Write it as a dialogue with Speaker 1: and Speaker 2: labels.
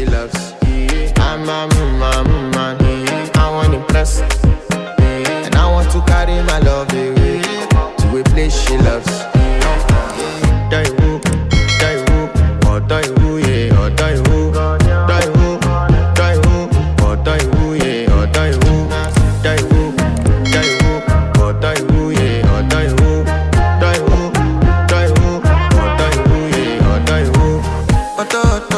Speaker 1: she loves. I'm a man, I want impress. And I want to carry my love away to a place she loves. Die who, or die who, yeah, or die who. Die who, or die who, yeah, or die who. Die who, or die who, yeah, or die who. Die who, or die who, yeah, or die who.